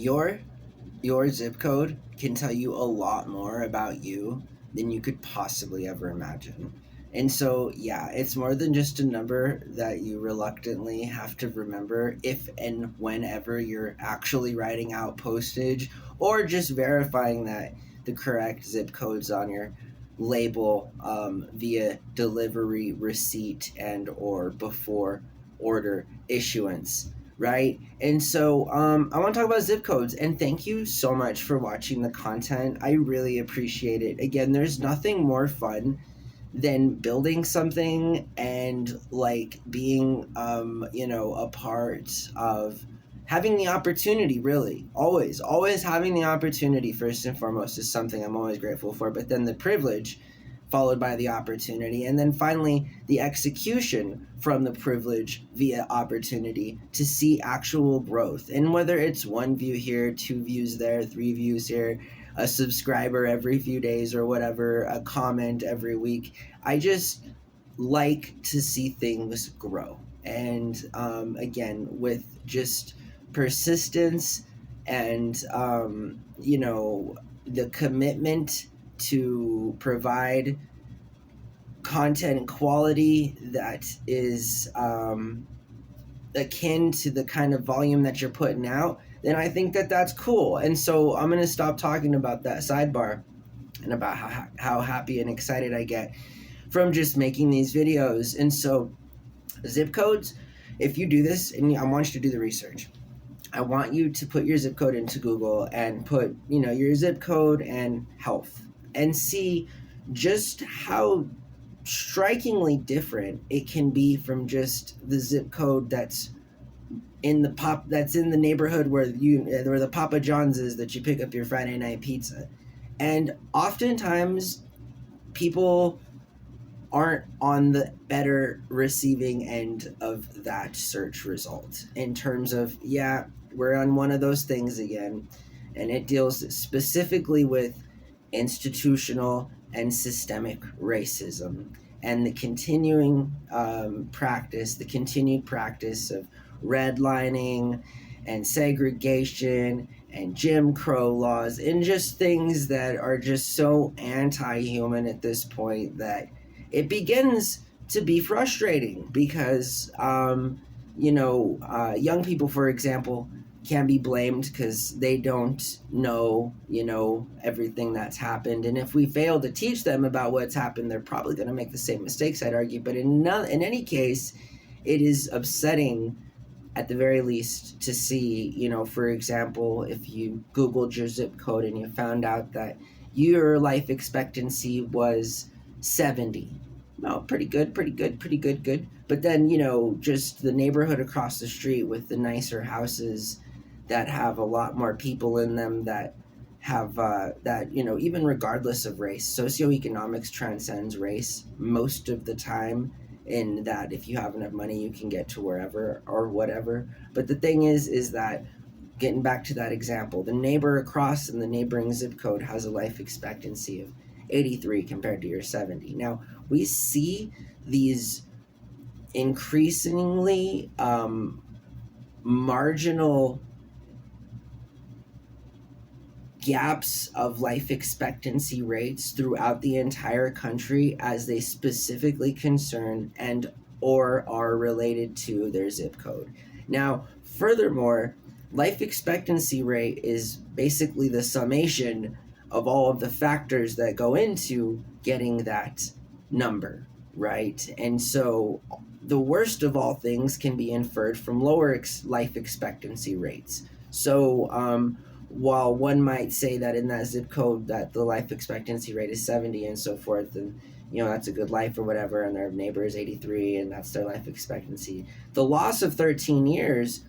your your zip code can tell you a lot more about you than you could possibly ever imagine. And so, yeah, it's more than just a number that you reluctantly have to remember if and whenever you're actually writing out postage or just verifying that the correct zip codes on your label via delivery receipt and or before order issuance, right? And so I want to talk about zip codes. And thank you so much for watching the content. I really appreciate it. Again, there's nothing more fun than building something and like being a part of having the opportunity. Really, always having the opportunity first and foremost is something I'm always grateful for, but then the privilege followed by the opportunity, and then finally the execution from the privilege via opportunity to see actual growth. And whether it's 1 view here, 2 views there, 3 views here, a subscriber every few days or whatever, a comment every week, I just like to see things grow. And again, with just persistence and the commitment to provide content quality that is akin to the kind of volume that you're putting out, then I think that that's cool. And so I'm going to stop talking about that sidebar and about how happy and excited I get from just making these videos. And so zip codes, if you do this, and I want you to do the research, I want you to put your zip code into Google and put, your zip code and health and see just how strikingly different it can be from just the zip code that's in the neighborhood where the Papa John's is that you pick up your Friday night pizza. And oftentimes people aren't on the better receiving end of that search result in terms of, yeah, we're on one of those things again, and it deals specifically with institutional and systemic racism and the continued practice of redlining and segregation and Jim Crow laws and just things that are just so anti-human at this point that it begins to be frustrating because, young people, for example, can be blamed because they don't know, everything that's happened. And if we fail to teach them about what's happened, they're probably going to make the same mistakes, I'd argue. But in any case, it is upsetting at the very least to see, for example, if you Googled your zip code and you found out that your life expectancy was 70. No, pretty good. But then, just the neighborhood across the street with the nicer houses that have a lot more people in them that have even regardless of race, socioeconomics transcends race most of the time, in that if you have enough money, you can get to wherever or whatever. But the thing is that, getting back to that example, the neighbor across in the neighboring zip code has a life expectancy of 83 compared to your 70. Now, we see these increasingly marginal gaps of life expectancy rates throughout the entire country as they specifically concern and or are related to their zip code. Now, furthermore, life expectancy rate is basically the summation of all of the factors that go into getting that number, right? And so the worst of all things can be inferred from lower life expectancy rates. So while one might say that in that zip code that the life expectancy rate is 70 and so forth, and that's a good life or whatever, and their neighbor is 83 and that's their life expectancy, the loss of 13 years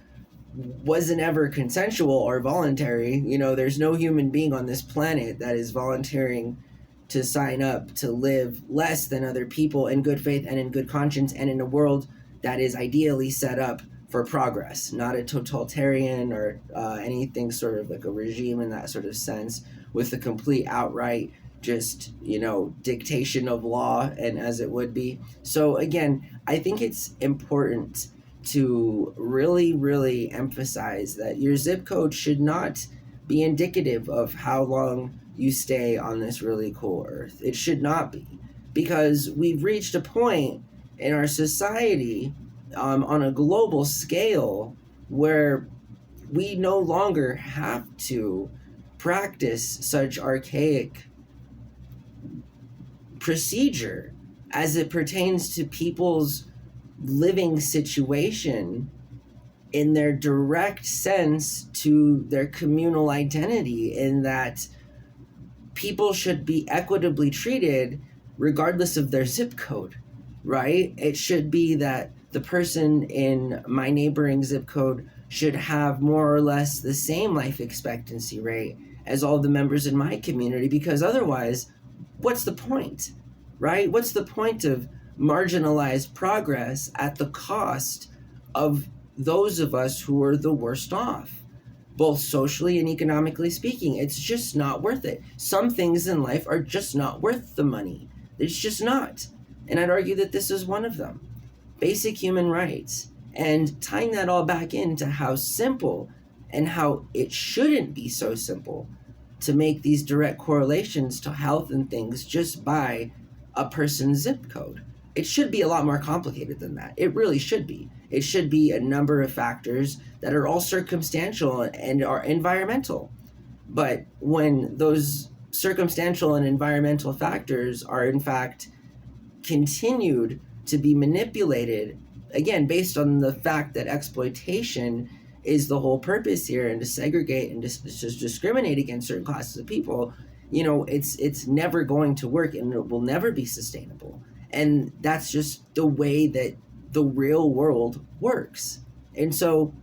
wasn't ever consensual or voluntary. There's no human being on this planet that is volunteering to sign up to live less than other people in good faith and in good conscience and in a world that is ideally set up for progress, not a totalitarian or anything sort of like a regime in that sort of sense, with a complete outright just dictation of law, and as it would be. So again, I think it's important to really, really emphasize that your zip code should not be indicative of how long you stay on this really cool earth. It should not be. Because we've reached a point in our society on a global scale where we no longer have to practice such archaic procedure as it pertains to people's living situation in their direct sense to their communal identity, in that people should be equitably treated regardless of their zip code, right? It should be that the person in my neighboring zip code should have more or less the same life expectancy rate as all the members in my community, because otherwise, what's the point, right? What's the point of marginalized progress at the cost of those of us who are the worst off, both socially and economically speaking? It's just not worth it. Some things in life are just not worth the money. It's just not. And I'd argue that this is one of them. Basic human rights. And tying that all back into how simple and how it shouldn't be so simple to make these direct correlations to health and things just by a person's zip code. It should be a lot more complicated than that. It really should be. It should be a number of factors that are all circumstantial and are environmental. But when those circumstantial and environmental factors are in fact continued to be manipulated, again, based on the fact that exploitation is the whole purpose here, and to segregate and just discriminate against certain classes of people, it's never going to work, and it will never be sustainable. And that's just the way that the real world works. And so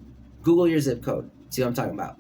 Google your zip code, see what I'm talking about.